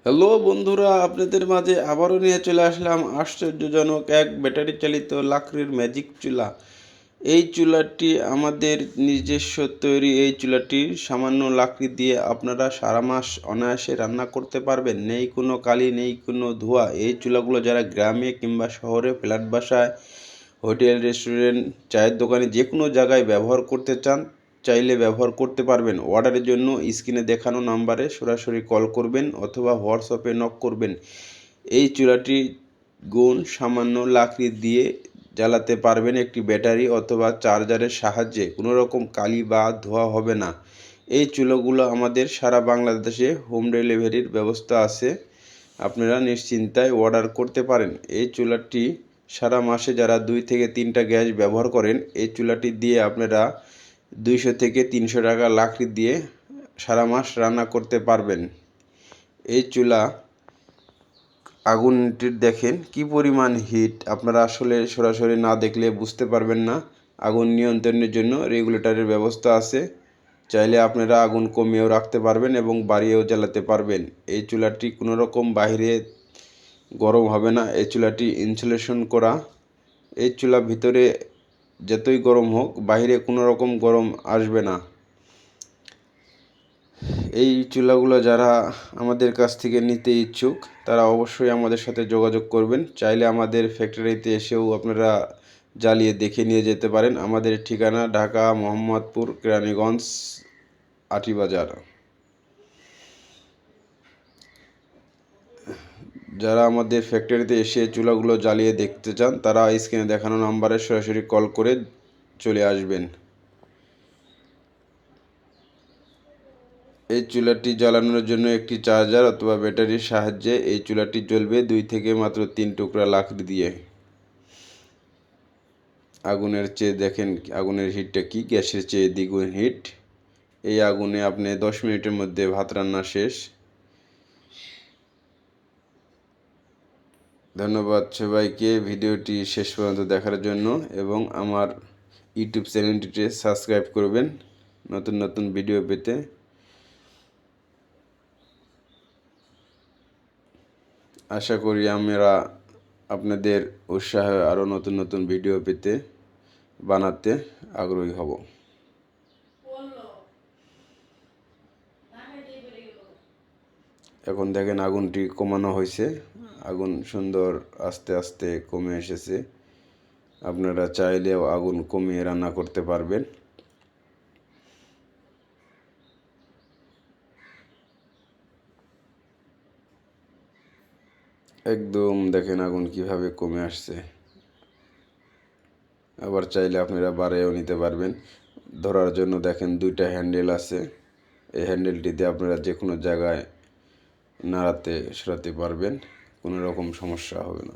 Hello বন্ধুরা, আপনাদের মাঝে আবারও নিয়ে চলে আসলাম আশ্চর্যজনক এক ব্যাটারি চালিত লাকড়ির ম্যাজিক চুলা। এই চুলাটি আমাদের নিজস্ব তৈরি। এই চুলাটি সামান্য লাকড়ি দিয়ে আপনারা সারা মাস অনায়াসে রান্না করতে পারবেন। নেই কোনো কালি, নেই কোনো ধোঁয়া। এই চুলাগুলো যারা গ্রামে কিংবা শহরে ফ্ল্যাট বাসায়, হোটেল, রেস্টুরেন্ট, চায়ের দোকানে যে কোনো জায়গায় ব্যবহার করতে চান, চাইলে ব্যবহার করতে পারবেন। অর্ডারের জন্য স্ক্রিনে দেখানো নাম্বারে সরাসরি কল করবেন অথবা হোয়াটসঅ্যাপে নক করবেন। এই চুলাটি সামান্য লাকড়ি দিয়ে জ্বালাতে পারবেন একটি ব্যাটারি অথবা চার্জারের সাহায্যে। কোনো রকম কালি বা ধোঁয়া হবে না। এই চুলাগুলো আমাদের সারা বাংলাদেশে হোম ডেলিভারির ব্যবস্থা আছে। আপনারা নিশ্চিন্তায় অর্ডার করতে পারেন। এই চুলাটি সারা মাসে যারা 2 থেকে 3টা গ্যাস ব্যবহার করেন, এই চুলাটি দিয়ে আপনারা 200 থেকে 300 টাকা লাকড়ি দিয়ে সারা মাস রান্না করতে পারবেন। এই চুলা আগুনটির দেখেন কি পরিমাণ হিট, আপনারা আসলে সরাসরি না দেখলে বুঝতে পারবেন না। আগুন নিয়ন্ত্রণের জন্য রেগুলেটরের ব্যবস্থা আছে। চাইলে আপনারা আগুন কমিয়েও রাখতে পারবেন এবং বাড়িয়েও জ্বালাতে পারবেন। এই চুলাটি কোনো রকম বাইরে গরম হবে না। এই চুলাটি ইনসুলেশন করা। এই চুলা ভিতরে যতই গরম হোক, বাইরে কোনো রকম গরম আসবে না। এই চুলাগুলো যারা আমাদের কাছ থেকে নিতে ইচ্ছুক, তারা অবশ্যই আমাদের সাথে যোগাযোগ করবেন। চাইলে আমাদের ফ্যাক্টরিতে এসেও আপনারা জ্বালিয়ে দেখে নিয়ে যেতে পারেন। আমাদের ঠিকানা ঢাকা, মোহাম্মদপুর, কেরানীগঞ্জ, আটিবাজার। যারা আমাদের ফ্যাক্টরিতে এসে চুলাগুলো জ্বালিয়ে দেখতে চান, তারা স্ক্রিনে দেখানো নাম্বারে সরাসরি কল করে চলে আসবেন। এই চুলাটি জ্বালানোর জন্য একটি চার্জার অথবা ব্যাটারির সাহায্যে এই চুলাটি জ্বলবে 2 থেকে মাত্র 3 টুকরা লাকড়ি দিয়ে। আগুনের চেয়ে দেখেন আগুনের হিটটা কি, গ্যাসের চেয়ে দ্বিগুণ হিট। এই আগুনে আপনি 10 মিনিটের মধ্যে ভাত রান্না শেষ। ধন্যবাদ সবাইকে ভিডিওটি শেষ পর্যন্ত দেখার জন্য, এবং আমার ইউটিউব চ্যানেলটিতে সাবস্ক্রাইব করবেন নতুন নতুন ভিডিও পেতে। আশা করি আমরা আপনাদের উৎসাহে আরও নতুন নতুন ভিডিও পেতে বানাতে আগ্রহী হব। এখন দেখেন আগুনটি কমানো হয়েছে। আগুন সুন্দর আস্তে আস্তে কমে এসেছে। আপনারা চাইলেও আগুন কমিয়ে রান্না করতে পারবেন। একদম দেখেন আগুন কিভাবে কমে আসছে। আবার চাইলে আপনারা বাড়াইও নিতে পারবেন। ধরার জন্য দেখেন 2টা হ্যান্ডেল আছে। এই হ্যান্ডেলটি দিয়ে আপনারা যে কোনো জায়গায় নাড়াতে সরাতে পারবেন, কোনো রকম সমস্যা হবে না।